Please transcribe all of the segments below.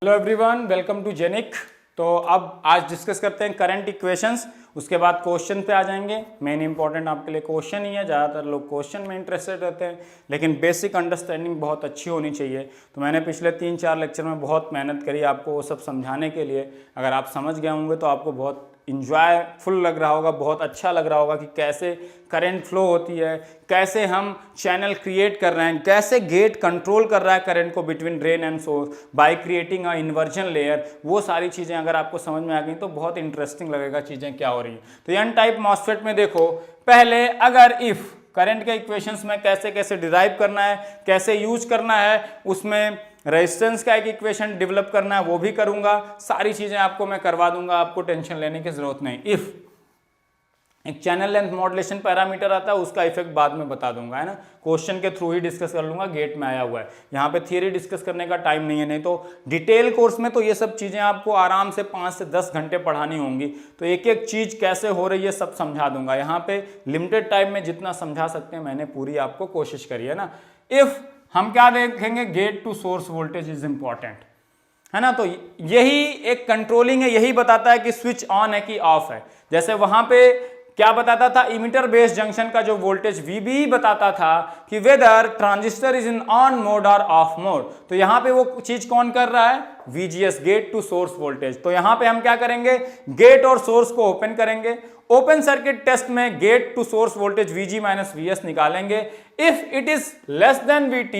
Hello everyone, welcome to जेनिक। तो अब आज डिस्कस करते हैं करंट इक्वेशंस, उसके बाद क्वेश्चन पे आ जाएंगे। मेन इंपॉर्टेंट आपके लिए क्वेश्चन ही है, ज़्यादातर लोग क्वेश्चन में इंटरेस्टेड रहते हैं, लेकिन बेसिक अंडरस्टैंडिंग बहुत अच्छी होनी चाहिए। तो मैंने पिछले 3-4 लेक्चर में बहुत मेहनत करी आपको वो सब समझाने के लिए। अगर आप समझ गए होंगे तो आपको बहुत इंजॉयफुल लग रहा होगा, बहुत अच्छा लग रहा होगा कि कैसे करंट फ्लो होती है, कैसे हम चैनल क्रिएट कर रहे हैं, कैसे गेट कंट्रोल कर रहा है करंट को between drain and source by creating a inversion layer. वो सारी चीज़ें अगर आपको समझ में आ गई तो बहुत इंटरेस्टिंग लगेगा चीज़ें क्या हो रही हैं। तो एन टाइप मॉसफेट में देखो, पहले अगर इफ करंट के इक्वेशंस में कैसे कैसे डिराइव करना है, कैसे यूज करना है, उसमें रेजिस्टेंस का एक इक्वेशन डेवलप करना है वो भी करूंगा। सारी चीजें आपको मैं करवा दूंगा, आपको टेंशन लेने की जरूरत नहीं। इफ एक चैनल लेंथ मॉड्यूलेशन पैरामीटर आता है, उसका इफेक्ट बाद में बता दूंगा, है ना। क्वेश्चन के थ्रू ही डिस्कस कर लूंगा, गेट में आया हुआ है। यहाँ पे थियरी डिस्कस करने का टाइम नहीं है, नहीं तो डिटेल कोर्स में तो ये सब चीजें आपको आराम से 5 से 10 घंटे पढ़ानी होंगी। तो एक एक चीज कैसे हो रही है सब समझा दूंगा। यहाँ पे लिमिटेड टाइम में जितना समझा सकते हैं मैंने पूरी आपको कोशिश करी है ना। इफ हम क्या देखेंगे, gate to source voltage is important, है ना। तो यही एक कंट्रोलिंग है, यही बताता है कि स्विच ऑन है कि ऑफ है। जैसे वहां पे क्या बताता था, इमीटर बेस जंक्शन का जो वोल्टेज VB बताता था कि whether transistor is in on mode और ऑफ मोड। तो यहां पे वो चीज कौन कर रहा है, VGS, gate to source voltage. तो यहां पे हम क्या करेंगे, गेट और सोर्स को ओपन करेंगे। ओपन सर्किट टेस्ट में gate to source voltage VG minus VS निकालेंगे। If it is less than VT,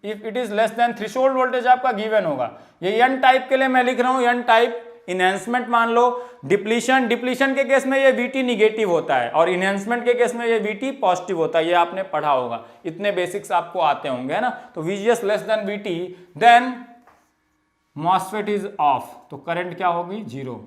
if it is less than threshold voltage आपका गिवन होगा। ये एन टाइप के लिए मैं लिख रहा हूं, एन टाइप इनहेंसमेंट मान लो। डिप्लीशन के केस में ये VT निगेटिव होता है और इनहेंसमेंट के केस में ये VT पॉजिटिव होता है। ये आपने पढ़ा होगा, इतने बेसिक्स आपको आते होंगे, है ना। तो VGS less than VT, then MOSFET is off, तो करंट क्या होगी, 0।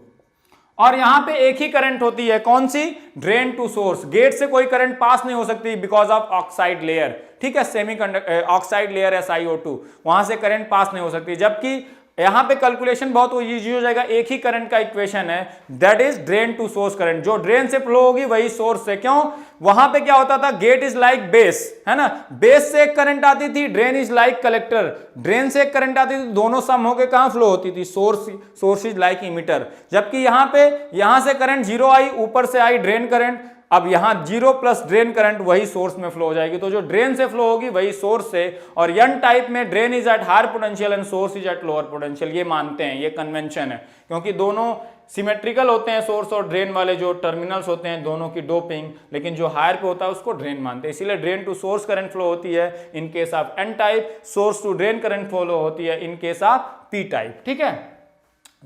और यहां पे एक ही करंट होती है, कौन सी, ड्रेन टू सोर्स। गेट से कोई करंट पास नहीं हो सकती बिकॉज ऑफ ऑक्साइड लेयर, ठीक है, सेमीकंडक्टर ऑक्साइड लेयर SiO2, वहां से करंट पास नहीं हो सकती। जबकि यहां पे कैलकुलेशन बहुत इजी हो जाएगा, एक ही करंट का इक्वेशन है, that is drain to source current. जो ड्रेन से फ्लो होगी वही सोर्स से। क्यों, वहां पे क्या होता था, गेट इज लाइक बेस, है ना, बेस से एक करंट आती थी, drain is like collector, drain से एक करंट आती थी, दोनों सम होकर कहां फ्लो होती थी, सोर्स इज लाइक इमीटर। जबकि यहां पे यहां से करंट 0 आई, ऊपर से आई ड्रेन करंट, अब यहां 0 प्लस ड्रेन करंट वही सोर्स में फ्लो हो जाएगी। तो जो ड्रेन से फ्लो होगी वही सोर्स से। और एन टाइप में drain is at higher potential and source is at lower potential, ये मानते हैं, ये कन्वेंशन है, क्योंकि दोनों सिमेट्रिकल होते हैं, सोर्स और ड्रेन वाले जो टर्मिनल्स होते हैं दोनों की डोपिंग, लेकिन जो हायर पे होता है उसको ड्रेन मानते हैं। इसीलिए drain to source current flow होती है in case of N type, source to drain current flow होती है in case of P type, ठीक है।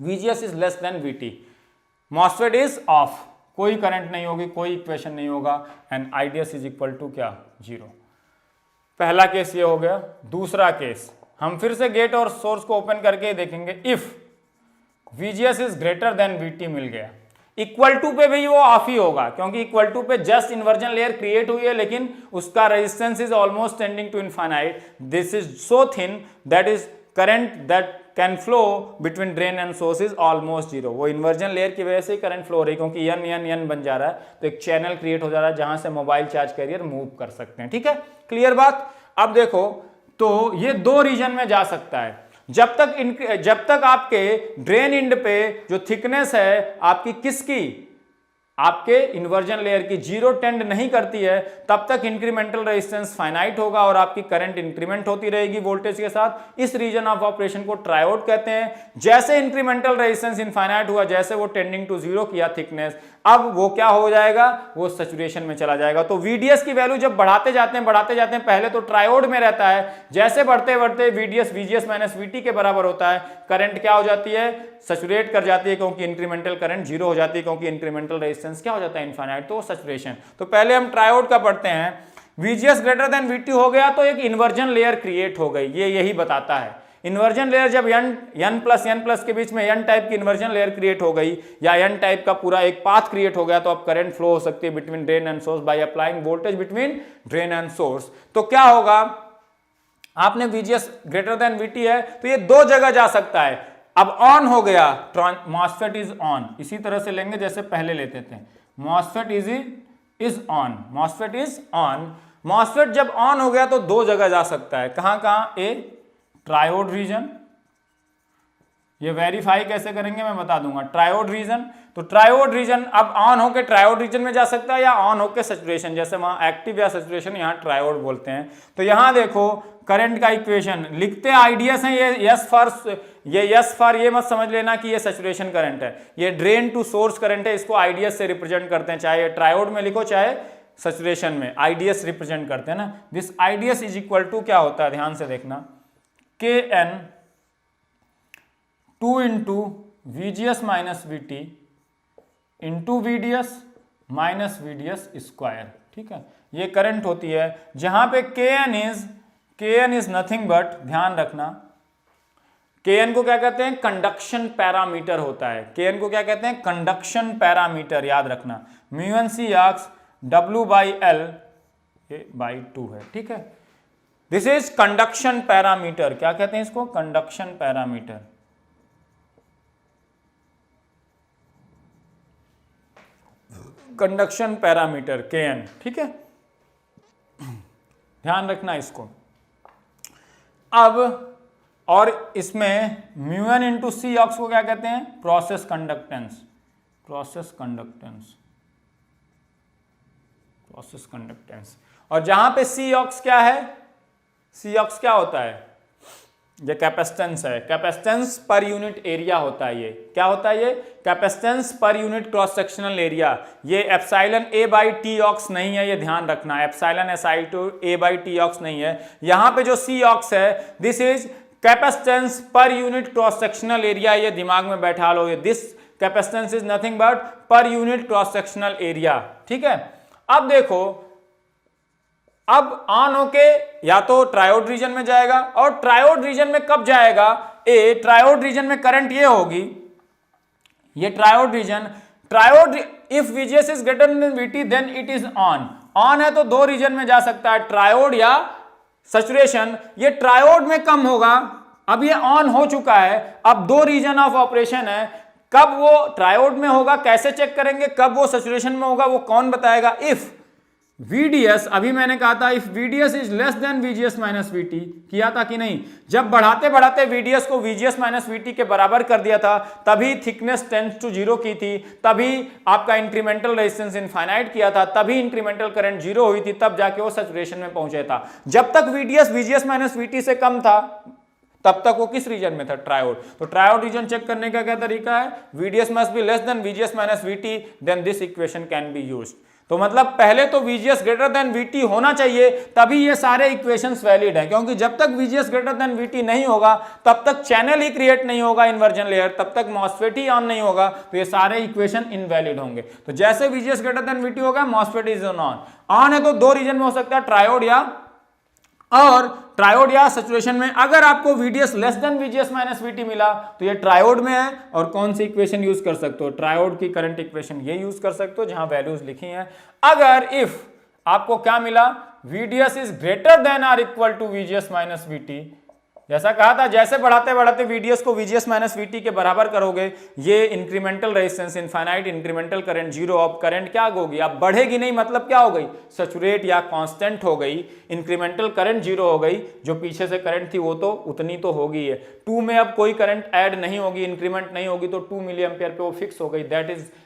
VGS is less than VT, MOSFET is off, कोई करंट नहीं होगी, कोई इक्वेशन नहीं होगा, and IDS is equal to क्या, 0। पहला केस ये हो गया। दूसरा केस हम फिर से गेट और सोर्स को ओपन करके देखेंगे। If VGS is greater than VT मिल गया, इक्वल टू पे भी वो ऑफ ही होगा, क्योंकि इक्वल टू पे जस्ट इन्वर्जन लेयर क्रिएट हुई है, लेकिन उसका resistance is almost tending to infinite. This is so thin that is current that can flow between drain and source is almost 0। वो इन्वर्जन लेयर की वजह से ही करंट फ्लो हो रही है, क्योंकि n बन जा रहा है, तो एक चैनल क्रिएट हो जा रहा है जहां से मोबाइल चार्ज कैरियर मूव कर सकते हैं, ठीक है, क्लियर बात। अब देखो, तो ये 2 रीजन में जा सकता है। जब तक आपके ड्रेन इंड पे जो थिकनेस है आपकी किसकी, आपके इन्वर्जन लेयर की 0 टेंड नहीं करती है, तब तक इंक्रीमेंटल रेजिस्टेंस फाइनाइट होगा और आपकी करंट इंक्रीमेंट होती रहेगी वोल्टेज के साथ। इस रीजन ऑफ ऑपरेशन को ट्रायोड कहते हैं। जैसे इंक्रीमेंटल रेजिस्टेंस इनफाइनाइट हुआ, जैसे वो टेंडिंग टू 0 किया थिकनेस, अब वो क्या हो जाएगा, वो सैचुरेशन में चला जाएगा। तो VDS की वैल्यू जब बढ़ाते जाते हैं, पहले तो ट्रायोड में रहता है, जैसे बढ़ते बढ़ते VGS माइनस VT के बराबर होता है, करंट क्या हो जाती है, सैचुरेट कर जाती है, क्योंकि इंक्रीमेंटल करंट 0 हो जाती है, क्योंकि इंक्रीमेंटल रेजिस्टेंस क्या हो जाता है, इनफाइनाइट, तो सैचुरेशन। तो पहले हम ट्रायोड का पढ़ते हैं। VGS ग्रेटर देन VT हो गया तो एक इन्वर्जन लेयर क्रिएट हो गई, ये यही बताता है। इन्वर्जन लेयर जब n प्लस के बीच में n टाइप की इन्वर्जन लेयर क्रिएट हो गई, या n टाइप का पूरा एक पाथ क्रिएट हो गया, तो अब करंट फ्लो हो सकती है between drain and source by applying voltage between drain and source. तो क्या होगा, आपने VGS ग्रेटर देन VT है, तो ये 2 जगह जा सकता है। अब ऑन हो गया, मॉसफेट इज ऑन, इसी तरह से लेंगे जैसे पहले लेते थे, MOSFET is on, MOSFET is on. MOSFET जब ऑन हो गया तो 2 जगह जा सकता है, कहां, ए ट्रायोड रीजन, ये वेरीफाई कैसे करेंगे मैं बता दूंगा। ट्रायोड रीजन, तो ट्रायोड रीजन अब ऑन होके ट्रायोड रीजन में जा सकता है या ऑन होके सैचुरेशन, जैसे वहां एक्टिव या सैचुरेशन, यहाँ ट्रायोड बोलते हैं। तो यहाँ देखो करंट का इक्वेशन लिखते आईडीएस है, ये यस फॉर ये मत समझ लेना कि ये सैचुरेशन करंट है, ये ड्रेन टू सोर्स करंट है, इसको आईडीएस से रिप्रेजेंट करते हैं, चाहे ट्रायोड में लिखो चाहे सैचुरेशन में, आईडीएस रिप्रेजेंट करते हैं ना। This IDS is equal to क्या होता है, ध्यान से देखना, KN 2 into VGS minus VT into VDS minus VDS square, ठीक है। ये करंट होती है जहां पे KN इज नथिंग बट, ध्यान रखना, KN को क्या कहते हैं, कंडक्शन पैरामीटर होता है। KN को क्या कहते हैं, कंडक्शन पैरामीटर, याद रखना। μ1c ऑक्स W/L बाई 2 है, ठीक है। दिस इज कंडक्शन पैरामीटर, क्या कहते हैं इसको, conduction parameter. Conduction parameter KN, ठीक है, ध्यान रखना इसको। अब और इसमें μ1 इंटू सी ऑक्स को क्या कहते हैं, process conductance, process conductance, process conductance. और जहां पे सी ऑक्स क्या है, सी ऑक्स क्या होता है, ये कैपेसिटेंस है, कैपेसिटेंस पर यूनिट एरिया होता है। ये क्या होता है, ये capacitance per unit cross sectional area. ये epsilon A by T ox नहीं है, ये ध्यान रखना, epsilon SI2 A by T ox नहीं है। यहां पे जो सी ऑक्स है, this is capacitance per unit cross sectional area, ये दिमाग में बैठा लो, this capacitance is nothing but per unit cross sectional area, ठीक है। अब देखो, अब ऑन होके या तो ट्रायोड रीजन में जाएगा, और ट्रायोड रीजन में कब जाएगा, ट्रायोड रीजन में करंट ये होगी, ये triode region, triode if VGS is greater than VT then it is on है तो दो रीजन में जा सकता है, ट्रायोड या सैचुरेशन। ये ट्रायोड में कम होगा, अब ये ऑन हो चुका है, अब दो रीजन ऑफ ऑपरेशन है, कब वो ट्रायोड में होगा कैसे चेक करेंगे, कब वो सैचुरेशन में होगा वो कौन बताएगा। इफ VDS, अभी मैंने कहा था if VDS is less than VGS minus VT, किया था कि नहीं, जब बढ़ाते बढ़ाते VDS को VGS माइनस VT के बराबर कर दिया था, तभी थिकनेस टेंड्स टू 0 की थी, तभी आपका इंक्रीमेंटल रेजिस्टेंस इनफाइनाइट किया था, तभी इंक्रीमेंटल करंट 0 हुई थी, तब जाके वो सैचुरेशन में पहुंचा था। जब तक VDS VGS माइनस VT से कम था तब तक वो किस रीजन में था, ट्रायोड। तो ट्रायोड रीजन चेक करने का क्या तरीका है, VDS must be less than VGS minus VT, then this equation can be used. तो मतलब पहले तो VGS ग्रेटर देन VT होना चाहिए, तभी ये सारे इक्वेशंस वैलिड हैं, क्योंकि जब तक VGS ग्रेटर देन VT नहीं होगा तब तक चैनल ही क्रिएट नहीं होगा इन्वर्जन लेयर, तब तक मॉसफेट ही ऑन नहीं होगा, तो ये सारे इक्वेशन इनवैलिड होंगे। तो जैसे VGS ग्रेटर देन VT होगा, मॉसफेट इज ऑन है, तो दो रीजन में हो सकता है, ट्रायोड या सैचुरेशन में। अगर आपको VDS less than VGS minus VT मिला तो ये ट्रायोड में है, और कौन सी इक्वेशन यूज कर सकते हो, ट्रायोड की करंट इक्वेशन ये यूज कर सकते हो जहां वैल्यूज लिखी हैं। अगर इफ आपको क्या मिला, VDS is greater than or equal to VGS minus VT, जैसा कहा था, जैसे बढ़ाते बढ़ाते VDS को VGS माइनस VT के बराबर करोगे, ये incremental resistance infinite, incremental current 0, अब करंट क्या होगी, अब बढ़ेगी नहीं, मतलब क्या हो गई, सैचुरेट या कांस्टेंट हो गई, इंक्रीमेंटल करंट 0 हो गई, जो पीछे से करंट थी वो तो उतनी तो होगी है, 2 में अब कोई करंट ऐड नहीं होगी, इंक्रीमेंट नहीं होगी, तो 2 मिली एम्पियर पे वो फिक्स हो गई,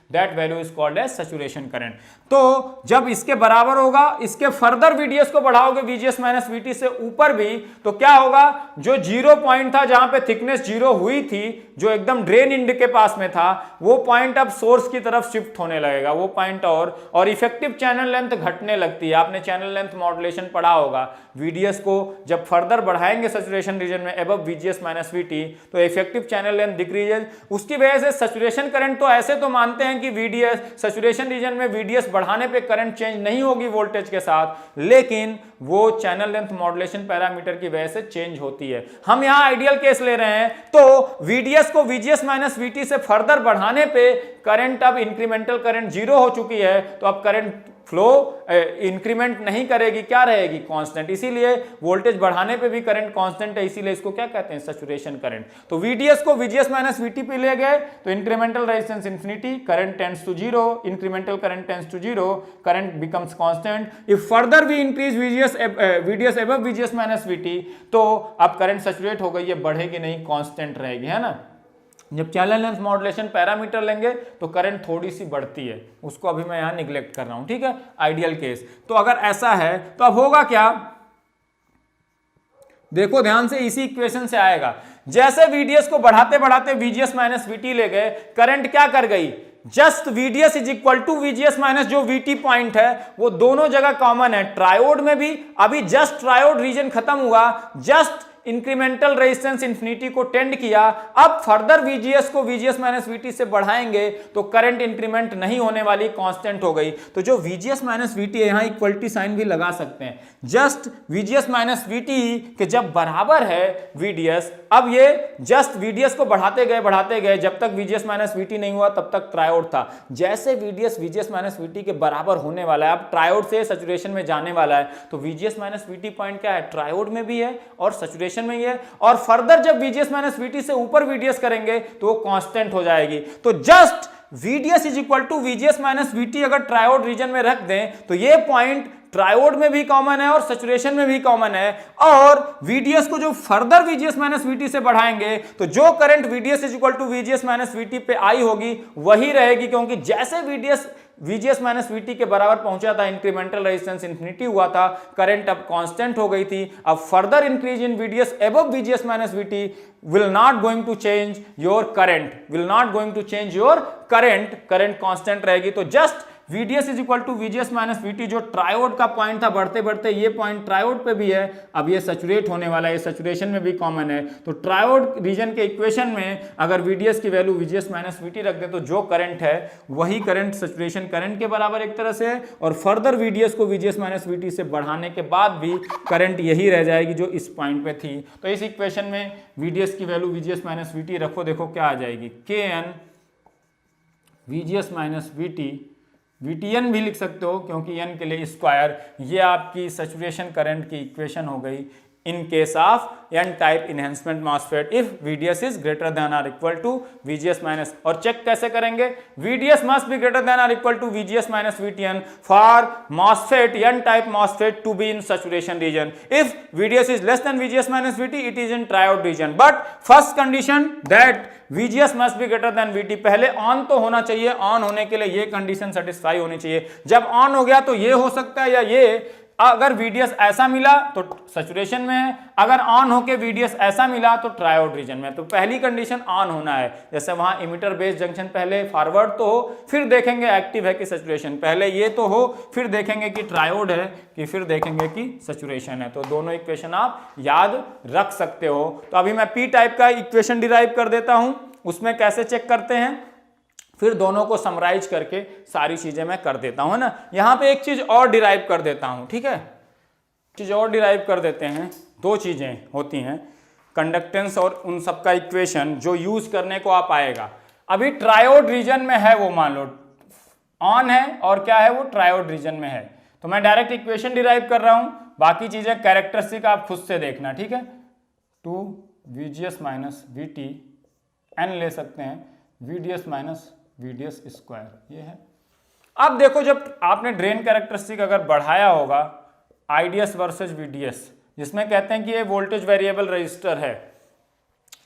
that value is called as saturation current. तो जब इसके बराबर होगा, इसके फर्दर VDS को बढ़ाओगे VGS माइनस VT से ऊपर भी, तो क्या होगा, जो 0 पॉइंट था जहां पे थिकनेस 0 हुई थी, जो एकदम ड्रेन इंड के पास में था, वो पॉइंट अब सोर्स की तरफ शिफ्ट होने लगेगा, वो पॉइंट और इफेक्टिव चैनल लेंथ घटने लगती है। आपने चैनल लेंथ मॉड्यूलेशन पढ़ा होगा, VDS को जब फर्दर बढ़ाएंगे सैचुरेशन रीजन में अबव VGS माइनस VT, तो इफेक्टिव चैनल लेंथ डिक्रीजेज, उसकी वजह से सैचुरेशन करंट, तो ऐसे तो मानते हैं कि VDS सैचुरेशन रीजन में VDS बढ़ाने पे करंट चेंज नहीं होगी वोल्टेज के साथ, लेकिन वो चैनल लेंथ मॉड्यूलेशन पैरामीटर की वजह से चेंज होती है। हम यहां आइडियल केस ले रहे हैं, तो VDS को VGS माइनस VT से फर्दर बढ़ाने पे करंट, अब इंक्रीमेंटल करंट 0 हो चुकी है, तो अब करंट फ्लो इंक्रीमेंट नहीं करेगी, क्या रहेगी, कांस्टेंट। इसीलिए वोल्टेज बढ़ाने पे भी करंट कांस्टेंट है, इसीलिए इसको क्या कहते हैं, सैचुरेशन करंट। तो VDS को VGS माइनस VT पे ले गए तो incremental resistance infinity, current tends to 0, incremental current tends to 0, current becomes constant. If further we increase VDS above VGS minus VT, तो अब करंट सैचुरेट हो गई, ये बढ़ेगी नहीं, कांस्टेंट रहेगी, है ना। जब चैनल लेंथ मॉड्यूलेशन पैरामीटर लेंगे तो करंट थोड़ी सी बढ़ती है, उसको अभी मैं यहां निग्लेक्ट कर रहा हूं, ठीक है, आइडियल केस। तो अगर ऐसा है तो अब होगा क्या, देखो ध्यान से, इसी इक्वेशन से आएगा। जैसे VDS को बढ़ाते बढ़ाते VGS माइनस VT ले गए, करंट क्या कर गई, just VDS is equal to VGS minus जो VT पॉइंट है वो दोनों जगह कॉमन है, ट्रायोड में भी। अभी जस्ट ट्रायोड रीजन खत्म हुआ, जस्ट इंक्रीमेंटल रेजिस्टेंस इंफिनिटी को टेंड किया। अब फर्दर VGS को VGS माइनस VT से बढ़ाएंगे तो करंट इंक्रीमेंट नहीं होने वाली, कांस्टेंट हो गई। तो जो VGS माइनस VT है, यहां इक्वलिटी साइन भी लगा सकते हैं, जस्ट VGS माइनस VT के जब बराबर है VDS, अब ये जस्ट VDS को बढ़ाते गए जब तक VGS माइनस VT नहीं हुआ तब तक ट्रायोड था। जैसे VDS VGS माइनस VT के बराबर होने वाला है, अब ट्रायोड से सैचुरेशन में जाने वाला है, तो VGS माइनस VT पॉइंट क्या है, ट्रायोड में भी है और सैचुरेशन में ही है। और फर्दर जब VGS माइनस VT से ऊपर VDS करेंगे तो वो कांस्टेंट हो जाएगी। तो just VDS is equal to VGS minus VT अगर ट्रायोड रीजन में रख दें तो ये पॉइंट ट्रायोड में भी कॉमन है और सैचुरेशन में भी कॉमन है। और VDS को जो फर्दर VGS माइनस VT से बढ़ाएंगे तो जो current VDS is equal to VGS minus VT पे आई होगी वही रहेगी, क्योंकि जैसे VGS माइनस VT के बराबर पहुंचा था, इंक्रीमेंटल रेजिस्टेंस इंफिनिटी हुआ था, करंट अब कांस्टेंट हो गई थी। अब further increase in VDS above VGS minus VT will not going to change your current, will not going to change your current, current constant रहेगी। तो just VDS is equal to VGS minus VT जो triode का point था, बढ़ते बढ़ते ये point triode पे भी है, अब ये सैचुरेट होने वाला है, ये सैचुरेशन में भी कॉमन है। तो ट्रायोड रीजन के इक्वेशन में अगर VDS की वैल्यू VGS माइनस VT रख दे तो जो करंट है वही करंट सैचुरेशन करंट के बराबर एक तरह से है, और फर्दर VDS को VGS माइनस VT से बढ़ाने के बाद भी करंट यही रह जाएगी जो इस पॉइंट पे थी। तो इस इक्वेशन में VDS की वैल्यू VGS माइनस VT रखो, देखो क्या आ जाएगी, KN VGS minus VT, VTN भी लिख सकते हो क्योंकि n के लिए स्क्वायर। ये आपकी सैचुरेशन करंट की इक्वेशन हो गई in case of n type enhancement MOSFET if VDS is greater than और इक्वल टू VGS माइनस। और चेक कैसे करेंगे, VDS must be greater than और equal to VGS minus VTN for MOSFET n type MOSFET to be in saturation region. If VDS is less than VGS minus VT it is in triode region, but first condition that VGS must be greater than VT, पहले on तो होना चाहिए, on होने के लिए ये condition satisfy होनी चाहिए। जब ऑन हो गया तो ये हो सकता है या ये, अगर VDS ऐसा मिला तो सैचुरेशन में है, अगर ऑन होके VDS ऐसा मिला तो ट्रायोड रीजन में। तो पहली कंडीशन ऑन होना है, जैसे वहां इमिटर बेस जंक्शन पहले फॉरवर्ड तो हो, फिर देखेंगे एक्टिव है कि सैचुरेशन, पहले ये तो हो, फिर देखेंगे कि ट्रायोड है कि फिर देखेंगे कि सैचुरेशन है। तो दोनों इक्वेशन आप याद रख सकते हो। तो अभी मैं P टाइप का इक्वेशन डिराइव कर देता हूं, उसमें कैसे चेक करते हैं, फिर दोनों को समराइज करके सारी चीजें मैं कर देता हूं ना। यहां पे एक चीज और डिराइव कर देता हूं, ठीक है, चीज और डिराइव कर देते हैं। दो चीजें होती हैं, कंडक्टेंस और उन सबका इक्वेशन जो यूज करने को आप आएगा। अभी ट्रायोड रीजन में है वो, मान लो ऑन है और क्या है वो ट्रायोड रीजन में है, तो मैं डायरेक्ट इक्वेशन डिराइव कर रहा हूं, बाकी चीजें कैरेक्टरिस्टिक आप खुद से देखना, ठीक है। 2 VGS माइनस VT n ले सकते हैं, VDS माइनस VDS स्क्वायर, ये है। अब देखो जब आपने ड्रेन कैरेक्टरिस्टिक अगर बढ़ाया होगा IDS वर्सेस VDS, जिसमें कहते हैं कि ये वोल्टेज वेरिएबल रजिस्टर है,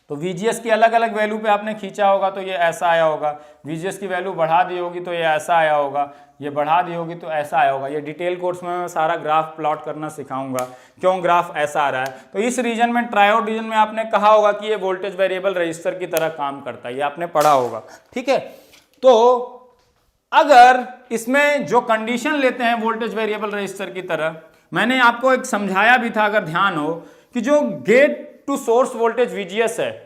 तो VGS की अलग अलग वैल्यू पे आपने खींचा होगा तो ये ऐसा आया होगा, VGS की वैल्यू बढ़ा दी होगी तो ये ऐसा आया होगा, ये बढ़ा दी होगी तो ऐसा आया होगा। ये डिटेल कोर्स में मैं सारा ग्राफ प्लॉट करना सिखाऊंगा, क्यों ग्राफ ऐसा आ रहा है। तो इस रीजन में ट्रायोड रीजन में आपने कहा होगा कि ये वोल्टेज वेरिएबल रजिस्टर की तरह काम करता है, ये आपने पढ़ा होगा, ठीक है। तो अगर इसमें जो कंडीशन लेते हैं वोल्टेज वेरिएबल रजिस्टर की तरह, मैंने आपको एक समझाया भी था अगर ध्यान हो, कि जो gate to source voltage VGS है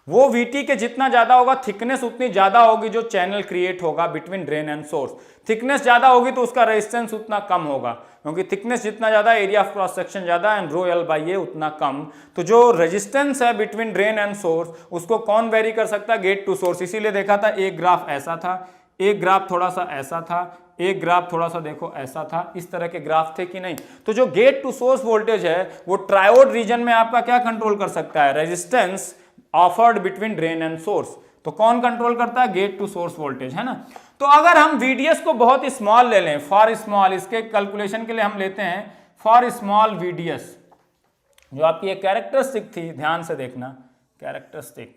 वो VT के जितना ज्यादा होगा, थिकनेस उतनी ज्यादा होगी जो चैनल क्रिएट होगा between drain and source. Thickness ज्यादा होगी तो उसका रेजिस्टेंस उतना कम होगा, क्योंकि थिकनेस जितना ज्यादा एरिया ऑफ क्रॉस सेक्शन ज्यादा एंड रो L बाई ए उतना कम। तो जो रेजिस्टेंस है बिटवीन ड्रेन एंड सोर्स उसको कौन वेरी कर सकता है, गेट टू सोर्स। इसीलिए देखा था एक ग्राफ ऐसा था, एक ग्राफ थोड़ा सा ऐसा था, एक ग्राफ थोड़ा सा देखो ऐसा था, इस तरह के ग्राफ थे कि नहीं। तो जो गेट टू सोर्स वोल्टेज है वो ट्रायोड रीजन में आपका क्या कंट्रोल कर सकता है, resistance offered between drain and source. तो कौन कंट्रोल करता है, गेट टू सोर्स वोल्टेज, है ना। तो अगर हम VDS को बहुत स्मॉल ले लें, फॉर स्मॉल, इसके कैलकुलेशन के लिए हम लेते हैं फॉर स्मॉल VDS, जो आपकी एक कैरेक्टरिस्टिक थी, ध्यान से देखना कैरेक्टरिस्टिक,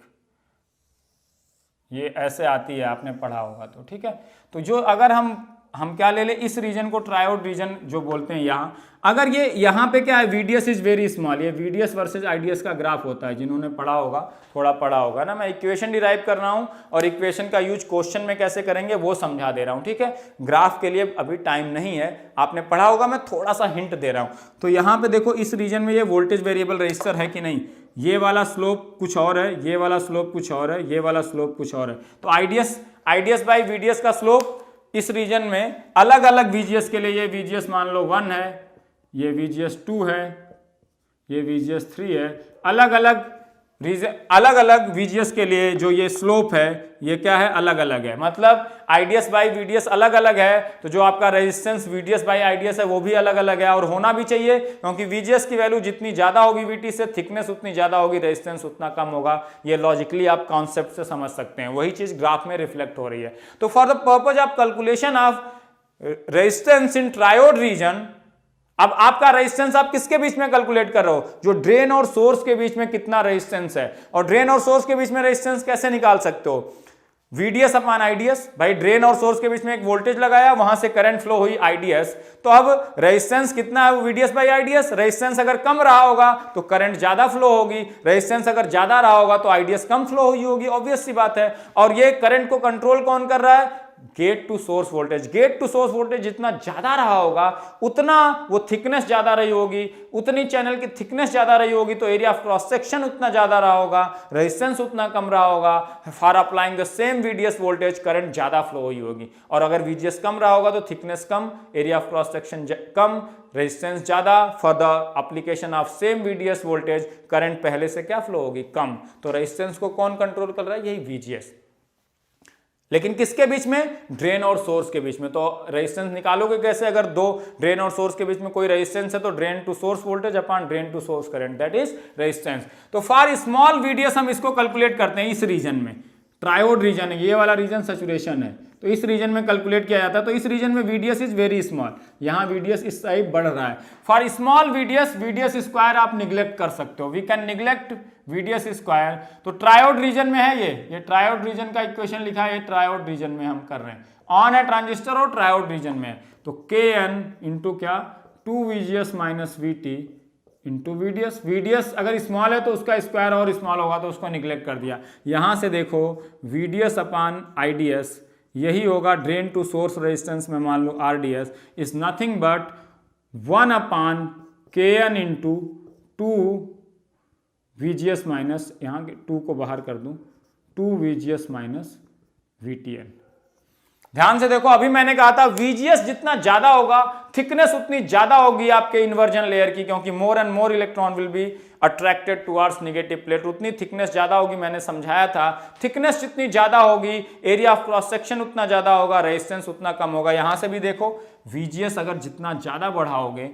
ये ऐसे आती है, आपने पढ़ा होगा तो, ठीक है। तो जो अगर हम क्या ले ले, इस रीजन को ट्रायोड रीजन जो बोलते हैं यहाँ, अगर ये यहाँ पे क्या है, VDS इज वेरी स्मॉल, ये VDS वर्सेस IDS का ग्राफ होता है, जिन्होंने पढ़ा होगा, थोड़ा पढ़ा होगा ना। मैं इक्वेशन डिराइव कर रहा हूँ और इक्वेशन का यूज क्वेश्चन में कैसे करेंगे वो समझा दे रहा हूँ, ठीक है। ग्राफ के लिए अभी टाइम नहीं है, आपने पढ़ा होगा, मैं थोड़ा सा हिंट दे रहा हूँ। तो यहाँ पे देखो, इस रीजन में ये वोल्टेज वेरिएबल रजिस्टर है कि नहीं, ये वाला स्लोप कुछ और है, ये वाला स्लोप कुछ और है, ये वाला स्लोप कुछ और है। तो IDS बाई VDS का स्लोप इस रीजन में अलग अलग VGS के लिए, ये VGS मान लो 1 है, ये VGS 2 है, ये VGS 3 है, अलग अलग VGS के लिए जो ये स्लोप है ये क्या है, अलग अलग है। मतलब IDS बाई VDS अलग अलग है, तो जो आपका रेजिस्टेंस VDS बाई IDS है वो भी अलग अलग है, और होना भी चाहिए, क्योंकि VGS की वैल्यू जितनी ज्यादा होगी VT से, थिकनेस उतनी ज्यादा होगी, रेजिस्टेंस उतना कम होगा। ये लॉजिकली आप कॉन्सेप्ट से समझ सकते हैं, वही चीज ग्राफ में रिफ्लेक्ट हो रही है। तो for the purpose of calculation of resistance in triode region, अब आपका रेजिस्टेंस आप किसके बीच में कैलकुलेट कर रहे हो, जो ड्रेन और सोर्स के बीच में कितना रेजिस्टेंस है, और ड्रेन और सोर्स के बीच में रेजिस्टेंस कैसे निकाल सकते हो, VDS अपॉन IDS, भाई ड्रेन और सोर्स के बीच में एक वोल्टेज लगाया, वहां से करंट फ्लो हुई IDS, तो अब रेजिस्टेंस कितना है, वो VDS बाई IDS। रेजिस्टेंस अगर कम रहा होगा तो करंट ज्यादा फ्लो होगी, रेजिस्टेंस अगर ज्यादा रहा होगा तो IDS कम फ्लो हुई होगी, ऑब्वियस सी बात है। और ये करंट को कंट्रोल कौन कर रहा है, gate to source voltage. Gate to source voltage जितना ज्यादा रहा होगा उतना वो थिकनेस ज्यादा रही होगी, उतनी चैनल की थिकनेस ज्यादा रही होगी, तो एरिया ऑफ क्रॉस सेक्शन उतना ज्यादा रहा होगा, रेजिस्टेंस उतना कम रहा होगा। For applying the same VDS voltage current ज्यादा फ्लो हुई होगी, और अगर VGS कम रहा होगा तो थिकनेस कम, एरिया ऑफ क्रॉस सेक्शन कम, रेजिस्टेंस ज्यादा। For the application of same VDS voltage current पहले से क्या फ्लो होगी, कम। तो रेजिस्टेंस को कौन कंट्रोल कर रहा है, यही VGS। लेकिन किसके बीच में, ड्रेन और सोर्स के बीच में। तो रेजिस्टेंस निकालोगे कैसे, अगर दो ड्रेन और सोर्स के बीच में कोई रेजिस्टेंस है तो drain to source voltage upon drain to source current, that is resistance. तो फॉर स्मॉल VDS हम इसको कैलकुलेट करते हैं इस रीजन में, ट्रायोड रीजन है, ये वाला रीजन सैचुरेशन है, तो इस रीजन में कैलकुलेट किया जाता है। तो इस रीजन में VDS इज वेरी स्मॉल, यहाँ VDS इस साइड बढ़ रहा है। फॉर स्मॉल VDS स्क्वायर आप निग्लेक्ट कर सकते हो, we can neglect VDS square. तो ट्रायोड रीजन में है ये ट्रायोड रीजन का इक्वेशन लिखा है, ये ट्रायोड रीजन में हम कर रहे हैं, ऑन है ट्रांजिस्टर और ट्रायोड रीजन में। तो Kn इंटू क्या, 2 VGS minus VT into VDS अगर स्मॉल है तो उसका स्क्वायर और स्मॉल होगा, तो उसको निग्लेक्ट कर दिया। यहां से देखो VDS अपॉन IDS यही होगा, ड्रेन टू सोर्स रेजिस्टेंस में मान लो RDS is nothing but 1 upon Kn into 2 VGS minus, यहाँ के 2 को बाहर कर दूं, 2 VGS माइनस VTN। ध्यान से देखो, अभी मैंने कहा था VGS जितना ज्यादा होगा थिकनेस उतनी ज्यादा होगी आपके इन्वर्जन लेयर की, क्योंकि more and more electron will be attracted towards negative plate, उतनी थिकनेस ज्यादा होगी, मैंने समझाया था। थिकनेस जितनी ज्यादा होगी एरिया ऑफ क्रॉस सेक्शन उतना ज्यादा होगा, रेजिस्टेंस उतना कम होगा। यहां से भी देखो VGS अगर जितना ज्यादा बढ़ाओगे,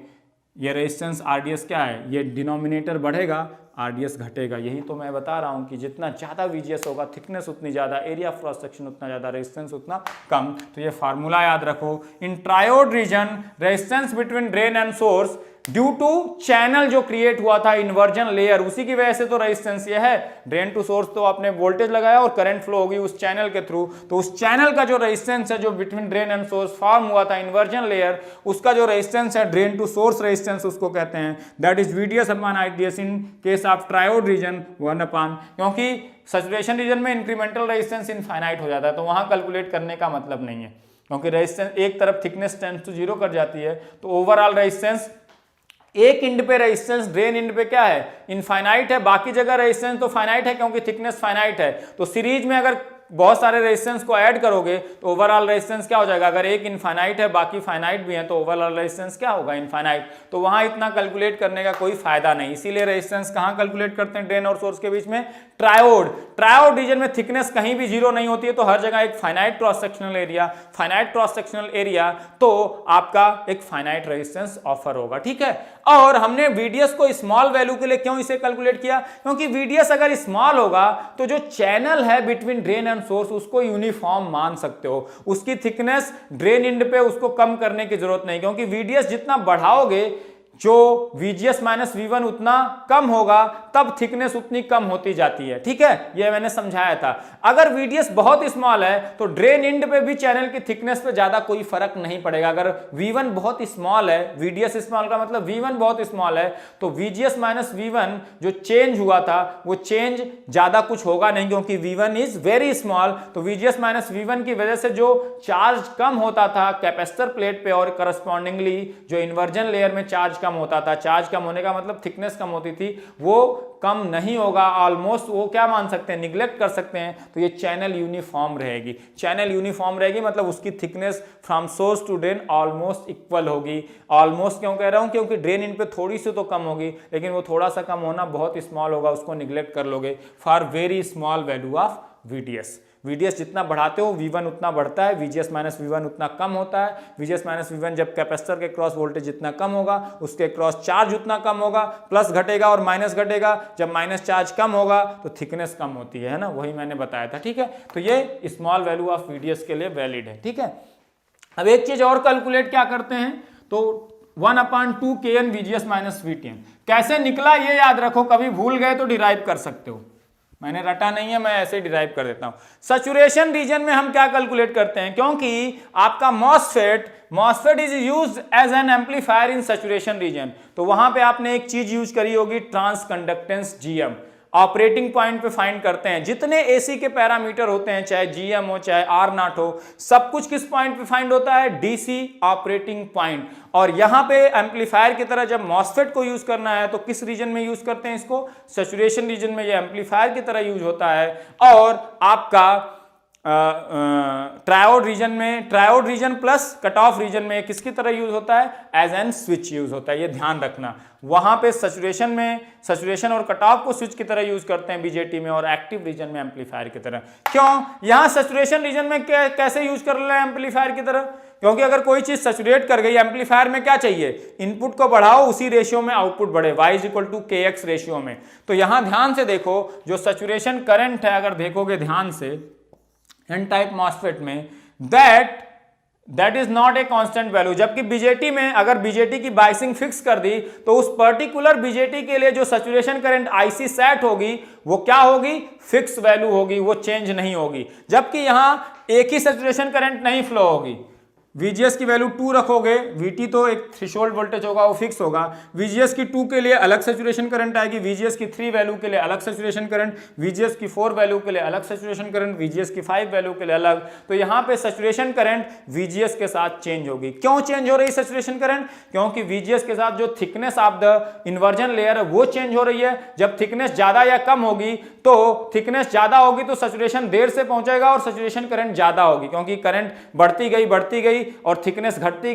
ये रेजिस्टेंस RDS क्या है, ये डिनोमिनेटर बढ़ेगा, RDS घटेगा। यही तो मैं बता रहा हूं कि जितना ज्यादा VGS होगा थिकनेस उतनी ज्यादा, एरिया ऑफ क्रॉस सेक्शन उतना ज्यादा, रेजिस्टेंस उतना कम। तो ये फार्मूला याद रखो, in triode region resistance between drain and source due to channel जो क्रिएट हुआ था इन्वर्जन लेयर, उसी की वजह से तो रेजिस्टेंस ये है। ड्रेन टू सोर्स तो आपने वोल्टेज लगाया और करंट फ्लो होगी उस चैनल के थ्रू, तो उस चैनल का जो रेजिस्टेंस है जो between drain and source form हुआ था इन्वर्जन लेयर, उसका जो रेजिस्टेंस है ड्रेन टू सोर्स रेजिस्टेंस उसको कहते हैं, that is VDS upon IDS in case of triode region 1 upon, क्योंकि सैचुरेशन रीजन में इंक्रीमेंटल रेजिस्टेंस इनफाइनाइट हो जाता है, तो वहां कैलकुलेट करने का मतलब नहीं है, क्योंकि रेजिस्टेंस एक तरफ थिकनेस टेंड्स टू 0 कर जाती है, तो ओवरऑल रेजिस्टेंस एक इंड पे रेजिस्टेंस ड्रेन इंड पे क्या है, इनफाइनाइट है, बाकी जगह रेजिस्टेंस तो फाइनाइट है क्योंकि थिकनेस फाइनाइट है। तो सीरीज में अगर बहुत सारे रेजिस्टेंस को ऐड करोगे तो ओवरऑल रेजिस्टेंस क्या हो जाएगा, अगर एक इनफाइनाइट है बाकी फाइनाइट भी है तो ओवरऑल रेजिस्टेंस क्या होगा, इनफाइनाइट। तो वहां इतना कैलकुलेट करने का कोई फायदा नहीं, इसीलिए रेजिस्टेंस कहां कैलकुलेट करते हैं, ड्रेन और सोर्स के बीच में, ट्रायोड रीजन में थिकनेस कहीं भी 0 नहीं होती है, तो हर जगह एक फाइनाइट क्रॉस सेक्शनल एरिया, तो आपका एक फाइनाइट रेजिस्टेंस ऑफर होगा, ठीक है। और हमने VDS को स्मॉल वैल्यू के लिए क्यों इसे कैलकुलेट किया, क्योंकि VDS अगर स्मॉल होगा तो जो चैनल है बिटवीन ड्रेन एंड सोर्स उसको यूनिफॉर्म मान सकते हो, उसकी थिकनेस ड्रेन इंड पे उसको कम करने की जरूरत नहीं, क्योंकि VDS जितना बढ़ाओगे जो VGS माइनस V1 उतना कम होगा तब थिकनेस उतनी कम होती जाती है। ठीक है, ये मैंने समझाया था। अगर VDS बहुत स्मॉल है तो ड्रेन इंड पे भी चैनल की थिकनेस पे ज्यादा कोई फर्क नहीं पड़ेगा। अगर V1 बहुत स्मॉल है, VDS स्मॉल का मतलब V1 बहुत स्मॉल है, तो VGS माइनस V1 जो चेंज हुआ था वो चेंज ज्यादा कुछ होगा नहीं, क्योंकि V1 इज वेरी स्मॉल। तो VGS माइनस V1 की वजह से जो चार्ज कम होता था कैपेसिटर प्लेट पे और करस्पॉन्डिंगली जो इन्वर्जन लेयर में चार्ज कम होता था, चार्ज कम होने का मतलब थिकनेस कम होती थी, वो कम नहीं होगा। ऑलमोस्ट वो क्या मान सकते हैं, निग्लेक्ट कर सकते हैं। तो ये चैनल यूनिफॉर्म रहेगी। चैनल यूनिफॉर्म रहेगी मतलब उसकी thickness from source to drain almost equal होगी। ऑलमोस्ट क्यों कह रहा हूं, क्योंकि ड्रेन इन पे थोड़ी सी तो कम होगी, लेकिन वो थोड़ा सा कम होना बहुत स्मॉल होगा, उसको निग्लेक्ट कर लोगे for very small value of VDS। VDS जितना बढ़ाते हो V1 उतना बढ़ता है, VGS माइनस V1 उतना कम होता है। VGS माइनस V1 जब कैपेसिटर के क्रॉस वोल्टेज जितना कम होगा उसके क्रॉस चार्ज उतना कम होगा, प्लस घटेगा और माइनस घटेगा। जब माइनस चार्ज कम होगा तो थिकनेस कम होती है ना, वही मैंने बताया था। ठीक है, तो ये स्मॉल वैल्यू ऑफ VDS के लिए वैलिड है। ठीक है, अब एक चीज और कैलकुलेट क्या करते हैं, तो 1/2 kn VGS माइनस VTN कैसे निकला ये याद रखो, कभी भूल गए तो डिराइव कर सकते हो। मैंने रटा नहीं है, मैं ऐसे डिराइव कर देता हूं। सैचुरेशन रीजन में हम क्या कैलकुलेट करते हैं, क्योंकि आपका MOSFET is used as an amplifier in saturation region, तो वहां पे आपने एक चीज यूज करी होगी, transconductance GM। Operating point पे फाइंड करते हैं जितने AC के पैरामीटर होते हैं, चाहे GM हो चाहे R0 हो, सब कुछ किस पॉइंट पे फाइंड होता है, DC ऑपरेटिंग पॉइंट। और यहां पे एम्पलीफायर की तरह जब मॉसफेट को यूज करना है तो किस रीजन में यूज करते हैं इसको, सैचुरेशन रीजन में ये एम्पलीफायर की तरह यूज होता है। और आपका triode region plus cut off region में किसकी तरह यूज होता है, एज एन स्विच यूज होता है। ये ध्यान रखना, वहां पे सैचुरेशन और कट ऑफ को स्विच की तरह यूज करते हैं BJT में, और एक्टिव रीजन में एम्पलीफायर की तरह। क्यों, यहां सैचुरेशन रीजन में कैसे यूज कर रहे हैं एम्पलीफायर की तरह, क्योंकि अगर कोई चीज सैचुरेट कर गई, एम्पलीफायर में क्या चाहिए, इनपुट को बढ़ाओ उसी रेशियो में आउटपुट बढ़े, Y=KX रेशियो में। तो यहां ध्यान से देखो, जो सैचुरेशन करंट है, अगर देखोगे ध्यान से एन टाइप मॉसफेट में, that is not a constant value. जबकि BJT में अगर BJT की बाइसिंग फिक्स कर दी तो उस पर्टिकुलर BJT के लिए जो सैचुरेशन करंट IC सेट होगी वो क्या होगी, फिक्स वैल्यू होगी, वो चेंज नहीं होगी। जबकि यहां एक ही सैचुरेशन करंट नहीं फ्लो होगी, VGS की वैल्यू 2 रखोगे, VT तो एक थ्रेशोल्ड वोल्टेज होगा वो फिक्स होगा, VGS की 2 के लिए अलग सैचुरेशन करंट आएगी, VGS की 3 वैल्यू के लिए अलग सैचुरेशन करंट, VGS की 4 वैल्यू के लिए अलग सैचुरेशन करंट, VGS की 5 वैल्यू के लिए अलग। तो यहाँ पे सैचुरेशन करंट VGS के साथ चेंज होगी। क्यों चेंज हो रही है सैचुरेशन करंट, क्योंकि VGS के साथ जो thickness of the inversion layer है वो चेंज हो रही है। जब थिकनेस ज्यादा या कम होगी, तो थिकनेस ज्यादा होगी तो सैचुरेशन देर से पहुंचेगा और सैचुरेशन करंट ज्यादा होगी, क्योंकि करंट बढ़ती गई और थिकनेस घटती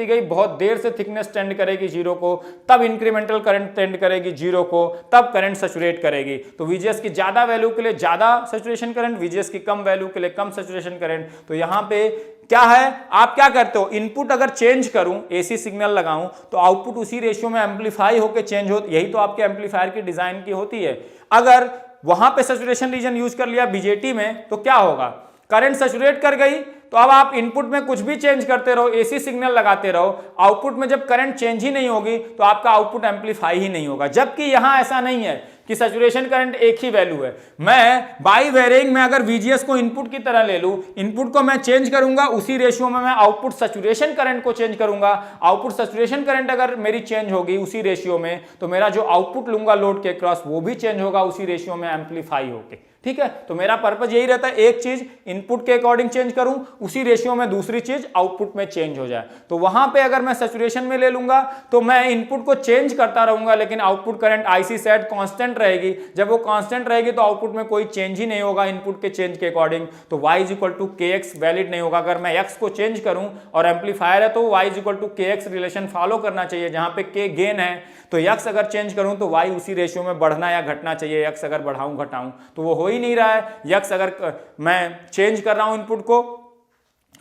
गई, बहुत देर से थिकनेस टेंड करेगी 0 को, तब इंक्रीमेंटल करंट टेंड करेगी 0 को, तब करंट सैचुरेट करेगी। तो VGS की ज्यादा वैल्यू के लिए ज्यादा सैचुरेशन करंट, VGS की कम वैल्यू के लिए कम सैचुरेशन करंट। तो यहां पे क्या है, आप क्या करते हो, इनपुट अगर चेंज करूं, AC सिग्नल लगाऊं, तो आउटपुट उसी रेशियो में एम्पलीफाई होकर चेंज हो। यही तो आपके एम्पलीफायर की डिजाइन की होती है। अगर वहां पे सैचुरेशन रीजन यूज कर लिया BJT में, तो क्या होगा, करंट सैचुरेट कर गई, तो अब आप इनपुट में कुछ भी चेंज करते रहो, AC सिग्नल लगाते रहो, आउटपुट में जब करंट चेंज ही नहीं होगी तो आपका आउटपुट एम्पलीफाई ही नहीं होगा। जबकि यहां ऐसा नहीं है कि सैचुरेशन करंट एक ही वैल्यू है। मैं बाई वेरिंग में अगर VGS को इनपुट की तरह ले लूं, इनपुट को मैं चेंज करूंगा, उसी रेशियो में मैं आउटपुट सैचुरेशन करंट को चेंज करूंगा। आउटपुट सैचुरेशन करंट अगर मेरी चेंज होगी उसी रेशियो में, तो मेरा जो आउटपुट लूंगा लोड के क्रॉस वो भी चेंज होगा उसी रेशियो में एम्पलीफाई होके। ठीक है, तो मेरा पर्पज यही रहता है, एक चीज इनपुट के अकॉर्डिंग चेंज करूं, उसी रेशियो में दूसरी चीज आउटपुट में चेंज हो जाए। तो वहां पे अगर मैं सैचुरेशन में ले लूंगा तो मैं इनपुट को चेंज करता रहूंगा, लेकिन output current IC set constant रहेगी। जब वो कांस्टेंट रहेगी तो आउटपुट में कोई चेंज ही नहीं होगा इनपुट के चेंज के अकॉर्डिंग, तो Y=KX वैलिड नहीं होगा। अगर मैं X को चेंज करूं और एम्पलीफायर है तो Y=KX रिलेशन फॉलो करना चाहिए, जहां पे K गेन है, तो X अगर चेंज करूं तो Y उसी रेशियो में बढ़ना या घटना चाहिए। X अगर बढ़ाऊं घटाऊं तो वो हो ही नहीं रहा है। X अगर मैं चेंज कर रहा हूं इनपुट को,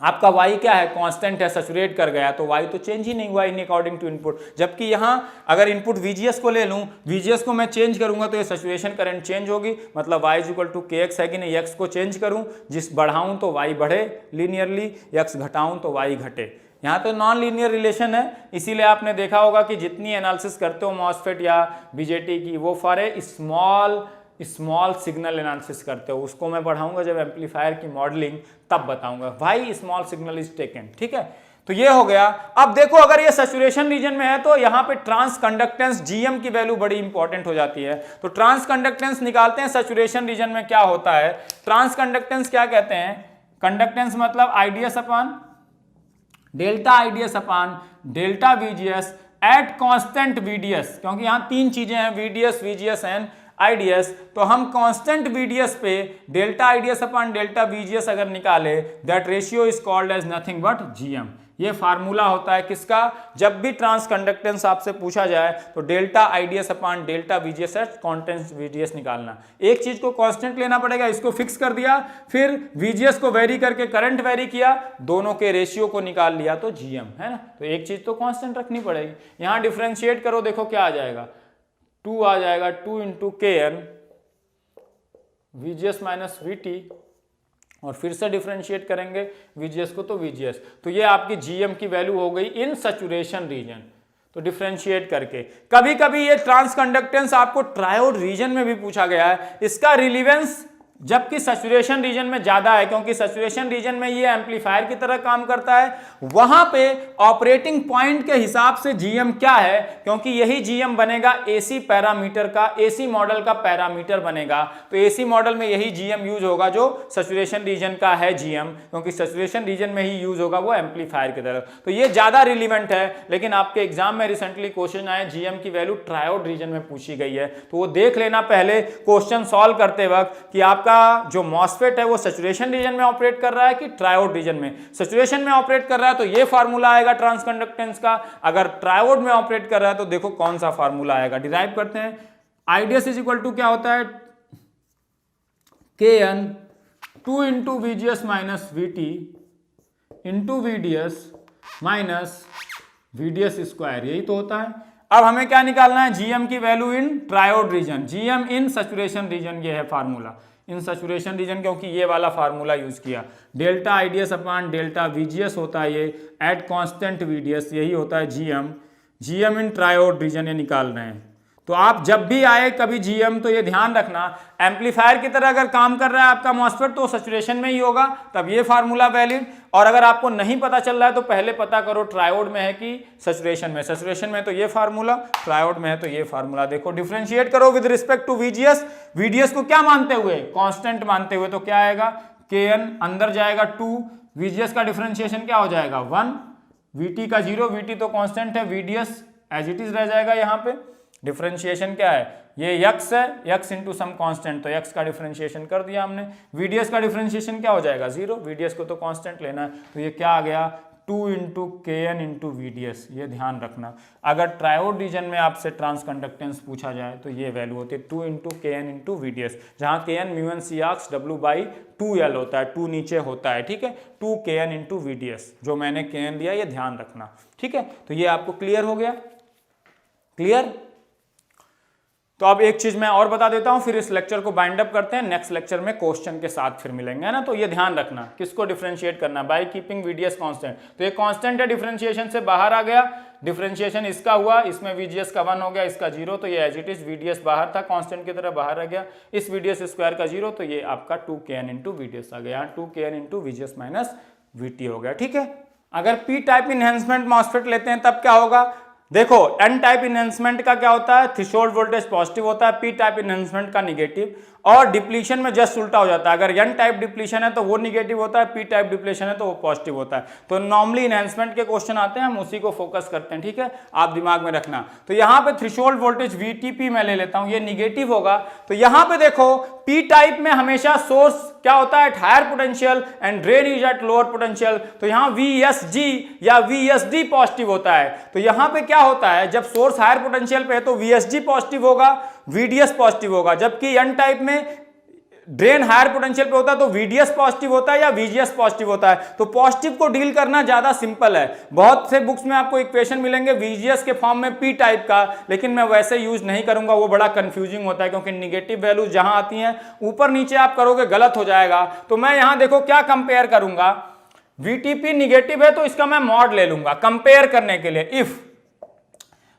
आपका Y क्या है, कांस्टेंट है, सैचुरेट कर गया, तो Y तो चेंज ही नहीं हुआ इन अकॉर्डिंग टू इनपुट। जबकि यहां अगर इनपुट VGS को ले लूं, VGS को मैं चेंज करूंगा तो ये सैचुरेशन करंट चेंज होगी, मतलब Y=KX है कि नहीं। X को चेंज करूं, जिस बढ़ाऊं तो Y बढ़े लीनियरली, X घटाऊं तो Y घटे। यहाँ तो नॉन लीनियर रिलेशन है, इसीलिए आपने देखा होगा कि जितनी एनालिसिस करते हो मॉसफेट या बीजेटी की, वो for a small signal analysis करते हो। उसको मैं पढ़ाऊंगा जब एम्पलीफायर की मॉडलिंग, तब बताऊंगा why small signal is taken. ठीक है, तो ये हो गया। अब देखो अगर ये सैचुरेशन रीजन में है तो यहाँ पे ट्रांस कंडक्टेंस जीएम की वैल्यू बड़ी इंपॉर्टेंट हो जाती है। तो ट्रांस कंडक्टेंस निकालते हैं सैचुरेशन रीजन में क्या होता है। ट्रांस कंडक्टेंस क्या कहते हैं, कंडक्टेंस मतलब IDS upon delta IDS upon delta VGS at constant VDS, क्योंकि यहाँ तीन चीजें हैं, वीडीएस, वीजीएस एंड आईडीएस। तो हम कांस्टेंट वीडीएस पे delta IDS upon delta VGS अगर निकाले, that ratio is called as nothing but GM. ये फार्मूला होता है किसका, जब भी ट्रांस कंडक्टेंस आपसे पूछा जाए तो delta IDS upon delta VGS at constant VDS निकालना। एक चीज को कांस्टेंट लेना पड़ेगा, इसको फिक्स कर दिया, फिर वीजीएस को वेरी करके करंट वेरी किया, दोनों के रेशियो को निकाल लिया तो जीएम है ना। तो एक चीज तो कांस्टेंट रखनी पड़ेगी। यहां डिफरेंशिएट करो, देखो क्या आ जाएगा, 2 आ जाएगा, 2 इंटू के एन वीजीएस माइनस वीटी, और फिर से डिफरेंशिएट करेंगे VGS को तो VGS। तो ये आपकी GM की वैल्यू हो गई इन सैचुरेशन रीजन। तो डिफरेंशिएट करके, कभी कभी ये ट्रांस कंडक्टेंस आपको ट्रायोड रीजन में भी पूछा गया है, इसका रिलीवेंस जबकि सैचुरेशन रीजन में ज्यादा है, क्योंकि सैचुरेशन रीजन में ये एम्पलीफायर की तरह काम करता है। वहां पे ऑपरेटिंग पॉइंट के हिसाब से जीएम क्या है, क्योंकि यही जीएम बनेगा एसी पैरामीटर का, एसी मॉडल का पैरामीटर बनेगा। तो एसी मॉडल में यही जीएम यूज होगा जो सैचुरेशन रीजन का है जीएम, क्योंकि सैचुरेशन रीजन में ही यूज होगा वो एम्पलीफायर की तरह। तो ये ज्यादा रिलीवेंट है, लेकिन आपके एग्जाम में रिसेंटली क्वेश्चन आए जीएम की वैल्यू ट्रायोड रीजन में पूछी गई है, तो वो देख लेना पहले क्वेश्चन सॉल्व करते वक्त कि आपका जो मॉसफेट है वो सैचुरेशन रीजन में ऑपरेट कर रहा है कि ट्रायोड रीजन में। सैचुरेशन में ऑपरेट कर रहा है तो ये फार्मूला आएगा ट्रांस कंडक्टेंस का, अगर ट्रायोड में ऑपरेट कर रहा है तो देखो कौन सा फार्मूला आएगा। डिराइव करते हैं, आईडीएस इज इक्वल टू क्या होता है, K n 2 into VGS minus VT into VDS minus VDS square, यही तो होता है। अब हमें क्या निकालना है, जीएम की value in triode region, GM in saturation region, ये है फार्मूला इन सैचुरेशन रीजन, क्योंकि ये वाला फार्मूला यूज किया। Delta IDS upon delta VGS होता है ये एट कांस्टेंट वीडीएस, यही होता है GM. GM in triode region ये निकाल रहे हैं। तो आप जब भी आए कभी जीएम तो ये ध्यान रखना, एम्पलीफायर की तरह अगर काम कर रहा है आपका मॉसफेट तो सैचुरेशन में ही होगा, तब ये फार्मूला वैलिड। और अगर आपको नहीं पता चल रहा है तो पहले पता करो ट्रायोड में है कि सैचुरेशन में। सैचुरेशन में तो ये फार्मूला, ट्रायोड में है तो ये फार्मूला। देखो डिफरेंशिएट करो with respect to VGS, VDS को क्या मानते हुए, कांस्टेंट मानते हुए, तो क्या आएगा, के एन अंदर जाएगा 2, वीजीएस का डिफरेंशिएशन क्या हो जाएगा 1, वीटी का 0, वीटी तो कांस्टेंट है, वीडीएस एज इट इज रह जाएगा। यहाँ पे डिफरेंशिएशन क्या है, ये यक्स है, यक्स इंटू सम कांस्टेंट, तो यक्स का डिफरेंशिएशन कर दिया हमने। वीडीएस का डिफरेंशिएशन क्या हो जाएगा 0, वीडीएस को तो कांस्टेंट लेना है, तो ये क्या आ गया 2 इंटू के एन इंटू वीडीएस। ये ध्यान रखना, अगर ट्रायोड रीजन में आपसे ट्रांस कंडक्टेंस पूछा जाए तो ये वैल्यू होती है 2 इंटू के एन इंटू वीडीएस, जहाँ K n mu n C ox W/2L होता है, 2 नीचे होता है, ठीक है, 2 के एन इंटू वीडीएस, जो मैंने के एन लिया ये ध्यान रखना, ठीक है। तो ये आपको क्लियर हो गया, क्लियर। तो अब एक चीज मैं और बता देता हूं, फिर इस लेक्चर को बाइंड अप करते हैं, नेक्स्ट लेक्चर में क्वेश्चन के साथ फिर मिलेंगे, है ना। तो ये ध्यान रखना किसको डिफरेंशिएट करना, बाय कीपिंग वीडीएस कांस्टेंट। तो ये कांस्टेंट है, डिफरेंशिएशन से बाहर आ गया, डिफरेंशिएशन इसका हुआ, इसमें वीजीएस का 1 हो गया, इसका 0, तो ये एज इट इज वीडीएस बाहर था, कांस्टेंट की तरह बाहर रह गया, इस वीडीएस स्क्वायर का 0, तो ये आपका 2 के एन इंटू वीडीएस आ गया, 2 के N into VGS minus VT हो गया, ठीक है। अगर पी टाइप इनहेंसमेंट मॉसफेट लेते हैं तब क्या होगा, देखो एन टाइप इनहेंसमेंट का क्या होता है, थ्रेशोल्ड वोल्टेज पॉजिटिव होता है, पी टाइप इनहेंसमेंट का निगेटिव, और डिप्लीशन में जस्ट उल्टा हो जाता है, अगर एन टाइप डिप्लीशन है तो वो निगेटिव होता है, पी टाइप डिप्लीशन है तो वो पॉजिटिव होता है। तो नॉर्मली इनहेंसमेंट के क्वेश्चन आते हैं, हम उसी को फोकस करते हैं, ठीक है, आप दिमाग में रखना। तो यहाँ पे थ्रेशोल्ड वोल्टेज वीटीपी मैं ले लेता हूँ, ये निगेटिव होगा, तो यहाँ पे देखो पी टाइप में हमेशा सोर्स क्या होता है, higher potential and drain is at lower potential, तो यहाँ VSG या VSD पॉजिटिव होता है। तो यहाँ पे क्या होता है, जब सोर्स हायर पोटेंशियल पे है तो VSG पॉजिटिव होगा, VDS पॉजिटिव होगा, जबकि एन टाइप में ड्रेन हायर पोटेंशियल पे होता है तो VDS पॉजिटिव होता है या VGS पॉजिटिव होता है। तो पॉजिटिव को डील करना ज्यादा सिंपल है, बहुत से बुक्स में आपको इक्वेशन मिलेंगे VGS के फॉर्म में पी टाइप का, लेकिन मैं वैसे यूज नहीं करूंगा, वो बड़ा कंफ्यूजिंग होता है, क्योंकि निगेटिव वैल्यूज जहां आती हैं ऊपर नीचे आप करोगे गलत हो जाएगा। तो मैं यहां देखो क्या कंपेयर करूंगा, VTP निगेटिव है तो इसका मैं मॉड ले लूंगा कंपेयर करने के लिए इफ,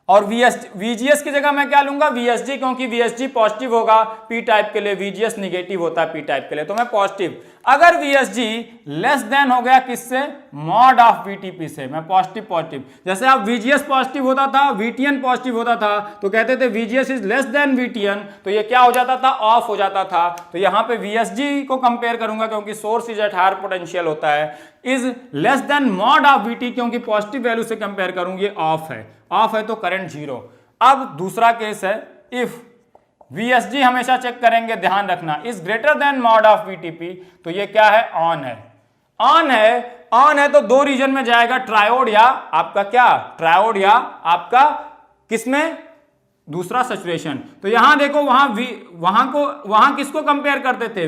और VGS की जगह मैं क्या लूंगा VSG, क्योंकि VSG पॉजिटिव होगा P टाइप के लिए, VGS निगेटिव होता है P टाइप के लिए, तो मैं पॉजिटिव। अगर VSG लेस देन हो गया किससे, मॉड ऑफ VTP से, मैं पॉजिटिव। जैसे आप VGS पॉजिटिव होता था, VTN पॉजिटिव होता था, तो कहते थे VGS is less then VTN, तो ये क्या हो जाता था, ऑफ हो जाता था। तो यहां पे VSG को कंपेयर करूंगा क्योंकि source is at higher potential होता है, is less than mod of VT, क्योंकि पॉजिटिव वैल्यू से कंपेयर करूंगी, ये ऑफ है तो करंट जीरो। अब दूसरा केस है इफ VSG हमेशा चेक करेंगे, ध्यान रखना, is greater then mod of VTP, तो ये क्या है, ऑन है तो दो रीजन में जाएगा, ट्रायोड या आपका क्या, ट्रायोड या आपका किसमें, दूसरा सैचुरेशन। तो यहां देखो वहां किसको कंपेयर करते थे,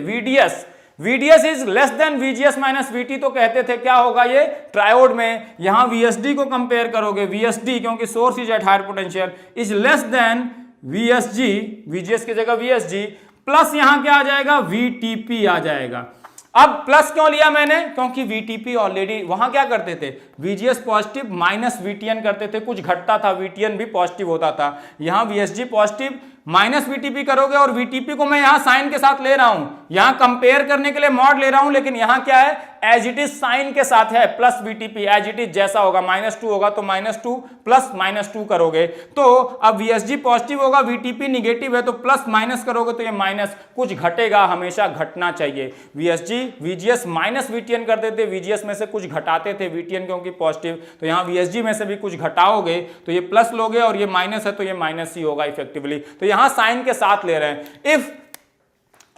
VDS is less than VGS minus VT, तो कहते थे क्या होगा ये, ट्रायोड में। यहां VSD को कंपेयर करोगे, VSD क्योंकि source is at higher potential, is less than VGS की जगह VSG, प्लस यहां क्या आ जाएगा, VTP आ जाएगा। अब प्लस क्यों लिया मैंने, क्योंकि VTP ऑलरेडी, वहां क्या करते थे, VGS पॉजिटिव माइनस VTN करते थे, कुछ घटता था, VTN भी पॉजिटिव होता था। यहां VSG पॉजिटिव माइनस VTP करोगे, और VTP को मैं यहां साइन के साथ ले रहा हूं, यहां कंपेयर करने के लिए मॉड ले रहा हूं, लेकिन यहां क्या है, एज इट इज साइन के साथ है, plus VTP as it is जैसा होगा, -2 होगा तो -2 प्लस -2 करोगे, तो अब VSG पॉजिटिव होगा, VTP निगेटिव है, तो प्लस माइनस करोगे तो ये माइनस, कुछ घटेगा, हमेशा घटना चाहिए। VGS माइनस VTN करते थे, VGS में से कुछ घटाते थे, VTN क्योंकि पॉजिटिव, तो यहां VSG में से भी कुछ घटाओगे तो ये प्लस लोगे, और ये माइनस है तो ये माइनस ही होगा इफेक्टिवली, तो यहां साइन के साथ ले रहे हैं।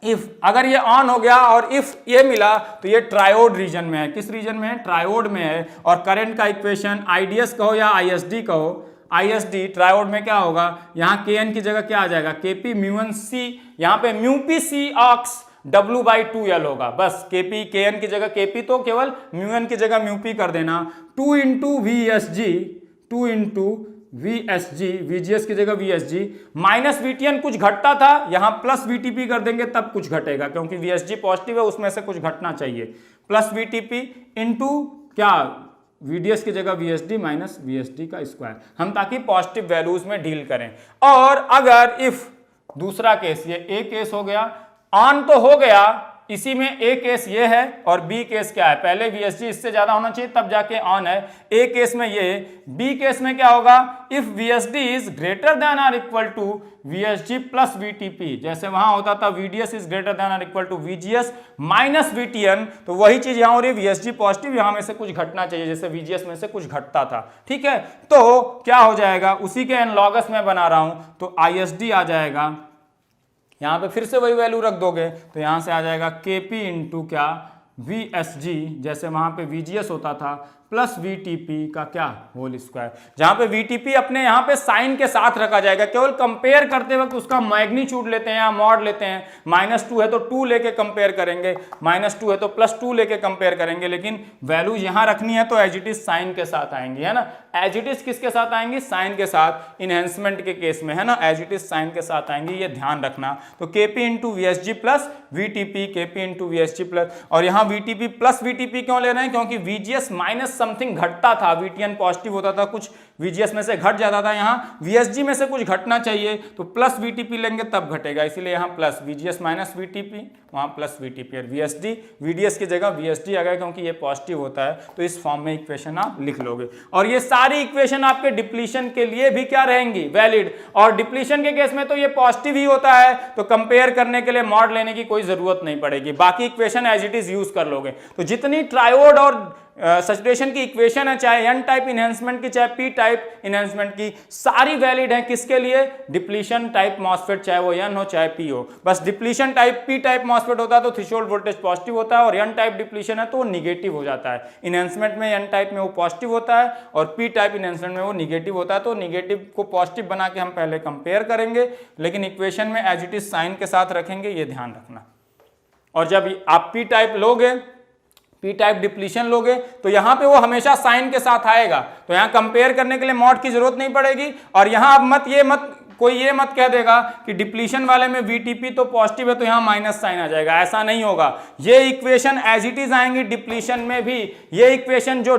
इफ अगर ये ऑन हो गया और इफ ये मिला तो ये ट्रायोड रीजन में है, किस रीजन में है, ट्रायोड में है। और करंट का इक्वेशन IDS कहो या ISD कहो, ISD ट्रायोड में क्या होगा, यहां Kn की जगह क्या आ जाएगा, Kp μ1 C, यहां पे μp C ऑक्स W/2L होगा, बस Kn की जगह Kp, तो केवल μn की जगह μp कर देना, 2 इंटू VSG, VGS की जगह VSG, माइनस VTN कुछ घटता था, यहां प्लस VTP कर देंगे तब कुछ घटेगा, क्योंकि VSG पॉजिटिव है, उसमें से कुछ घटना चाहिए, प्लस VTP इंटू क्या, VDS की जगह VSD माइनस VSD का स्क्वायर, हम ताकि पॉजिटिव वैल्यूज में डील करें। और अगर इफ दूसरा केस, ये ए केस हो गया, ऑन तो हो गया, इसी में ए केस ये है, और बी केस क्या है, पहले VSG इससे ज्यादा होना चाहिए तब जाके ऑन है, ए केस में ये, बी केस में क्या होगा, if VSD is greater than और equal to VSG plus VTP, जैसे वहां होता था VDS इज ग्रेटर देन और equal to VGS minus VTN, तो वही चीज यहां हो रही है, VSG पॉजिटिव, यहां में से कुछ घटना चाहिए, जैसे VGS में से कुछ घटता था, ठीक है। तो क्या हो जाएगा, उसी के एनालॉगस में बना रहा हूं, तो ISD आ जाएगा, यहां पे फिर से वही वैल्यू रख दोगे, तो यहां से आ जाएगा Kp इंटू क्या, VSG, जैसे वहां पे VGS होता था, प्लस VTP का क्या, होल स्क्वायर, जहां पे VTP अपने यहां पे साइन के साथ रखा जाएगा, केवल कंपेयर करते वक्त उसका मैग्नीट्यूड लेते हैं या मॉड लेते हैं, -2 है तो 2 लेके कंपेयर करेंगे, -2 है तो +2 लेके कंपेयर करेंगे, लेकिन वैल्यू यहां रखनी है तो एज इट इज साइन के साथ आएंगी, है ना, एज इट इज किसके साथ आएंगी, साइन के साथ, इनहेंसमेंट के केस में, है ना, एज इट इज साइन के साथ आएंगी, ये ध्यान रखना। तो Kp into VSG plus VTP, Kp into VSG plus, और यहां VTP प्लस VTP क्यों ले रहे हैं, क्योंकि VGS माइनस समथिंग घटता था, VTN पॉजिटिव होता था, कुछ VGS में से घट जाता था, यहां VSG में से कुछ घटना चाहिए, तो प्लस VTP लेंगे तब घटेगा, इसीलिए यहां प्लस VGS माइनस VTP, वहां प्लस VTP, और VDS की जगह VSD आ गया, क्योंकि ये पॉजिटिव होता है, तो इस फॉर्म में इक्वेशन आप लिख लोगे। और ये सारी इक्वेशन आपके डिप्लीशन के लिए भी क्या रहेंगी, वैलिड, और डिप्लीशन के केस में तो ये पॉजिटिव ही होता है, तो कंपेयर करने के लिए मॉड लेने की कोई जरूरत नहीं पड़ेगी, बाकी equation as it is use कर लोगे। तो जितनी ट्रायोड और सैचुरेशन की इक्वेशन है, चाहे N टाइप इनहेंसमेंट की चाहे P टाइप इनहेंसमेंट की, सारी वैलिड है, किसके लिए, डिप्लीशन टाइप मॉसफेट, चाहे वो N हो चाहे P हो। बस depletion type P type MOSFET होता है तो थ्रेशोल्ड वोल्टेज पॉजिटिव होता है, और N टाइप डिप्लीशन है तो वो निगेटिव हो जाता है। इनहेंसमेंट में N टाइप में वो पॉजिटिव होता है, और P टाइप इनहेंसमेंट में वो निगेटिव होता है, तो निगेटिव को पॉजिटिव बना के हम पहले कंपेयर करेंगे, लेकिन इक्वेशन में एज इट इज साइन के साथ रखेंगे, ये ध्यान रखना। और जब आप P टाइप लोगे, P टाइप डिप्लीशन लोगे, तो यहां पे वो हमेशा साइन के साथ आएगा, तो यहां कंपेयर करने के लिए मॉड की जरूरत नहीं पड़ेगी। और यहां अब मत कोई ये मत कह देगा कि डिप्लीशन वाले में वीटीपी तो पॉजिटिव है तो यहाँ माइनस साइन आ जाएगा, ऐसा नहीं होगा। ये इक्वेशन एज इट इज आएंगी डिप्लीशन में भी। ये इक्वेशन जो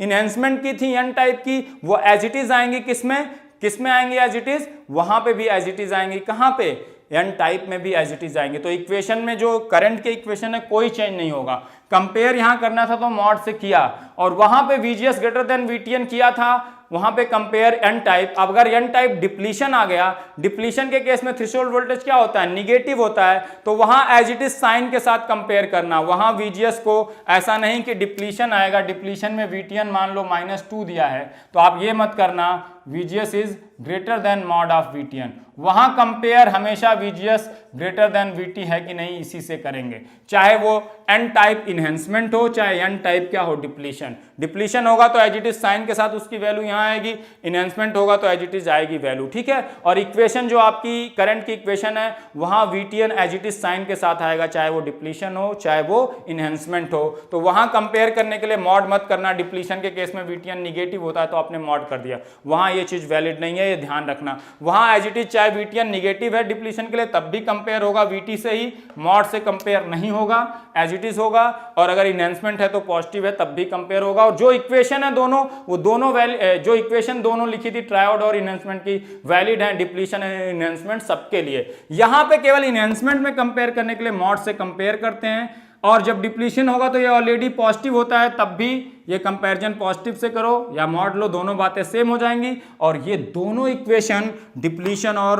इनहेंसमेंट की थी एन टाइप की, वो एज इट इज आएंगी किसमें आएंगी एज इट इज, वहां पे भी एज इट इज आएंगी। कहां पे, एन टाइप में भी एज इट इज आएंगे। तो इक्वेशन में जो करंट के इक्वेशन है कोई चेंज नहीं होगा। कंपेयर यहां करना था तो मॉड से किया, और वहां पे VGS ग्रेटर देन VTN किया था, वहां पे कंपेयर एन टाइप। अब अगर एन टाइप डिप्लीशन आ गया, डिप्लीशन के केस में थ्रेशोल्ड वोल्टेज क्या होता है, निगेटिव होता है, तो वहां एज इट इज साइन के साथ कंपेयर करना। वहां VGS को ऐसा नहीं कि डिप्लीशन आएगा, डिप्लीशन में VTN मान लो -2 दिया है, तो आप ये मत करना VGS is greater then mod of VTN। वहां कंपेयर हमेशा VGS ग्रेटर देन VT है कि नहीं, इसी से करेंगे। चाहे वो एन टाइप इनहेंसमेंट हो, चाहे एन टाइप क्या हो, डिप्लीशन। डिप्लीशन होगा तो एज इट इज साइन के साथ उसकी वैल्यू यहां आएगी, इनहेंसमेंट होगा तो एज इट इज आएगी वैल्यू, ठीक है। और इक्वेशन जो आपकी करंट की इक्वेशन है, वहां VTN as it is sign के साथ आएगा, चाहे वो डिप्लीशन हो चाहे वो इनहेंसमेंट हो। तो वहां कंपेयर करने के लिए मॉड मत करना। डिप्लीशन के केस में VTN निगेटिव होता है तो आपने मॉड कर दिया, वहां ये चीज वैलिड नहीं है, ये ध्यान रखना। वहां एज इट इज चाहे VTN निगेटिव है डिप्लीशन के लिए, तब भी कंपेयर होगा VT से ही, मॉड से कंपेयर नहीं होगा, एज इट इज होगा। और अगर इनहेंसमेंट है तो पॉजिटिव है, तब भी कंपेयर होगा। और जो इक्वेशन है दोनों, वो दोनों जो इक्वेशन दोनों लिखी थी ट्रायोड और इनहेंसमेंट की, वैलिड है डिप्लीशन एंड इनहेंसमेंट सबके लिए। यहां पे केवल इनहेंसमेंट में कंपेयर करने के लिए मॉड से कंपेयर करते हैं, और जब डिप्लीशन होगा तो ये ऑलरेडी पॉजिटिव होता है, तब भी ये कंपैरिजन पॉजिटिव से करो या मॉड लो, दोनों बातें सेम हो जाएंगी। और ये दोनों इक्वेशन डिप्लीशन और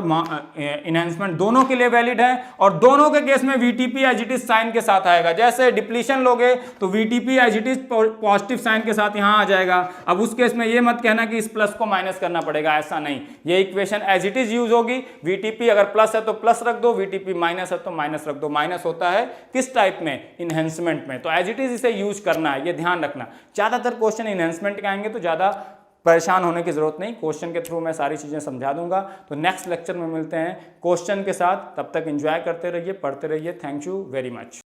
इनहेंसमेंट दोनों के लिए वैलिड है, और दोनों के केस में VTP as it is sign के साथ आएगा। जैसे डिप्लीशन लोगे तो VTP as it is positive sign के साथ यहां आ जाएगा। अब उस केस में ये मत कहना कि इस प्लस को माइनस करना पड़ेगा, ऐसा नहीं, ये equation as it is use होगी। VTP अगर प्लस है तो प्लस रख दो, VTP माइनस है तो माइनस रख दो। माइनस होता है किस टाइप में, इनहेंसमेंट में, तो एज इट इज इसे यूज करना है, ये ध्यान रखना। ज्यादातर क्वेश्चन इनहेंसमेंट के आएंगे तो ज्यादा परेशान होने की जरूरत नहीं, क्वेश्चन के थ्रू मैं सारी चीजें समझा दूंगा। तो नेक्स्ट लेक्चर में मिलते हैं क्वेश्चन के साथ, तब तक एंजॉय करते रहिए, पढ़ते रहिए। Thank you very much.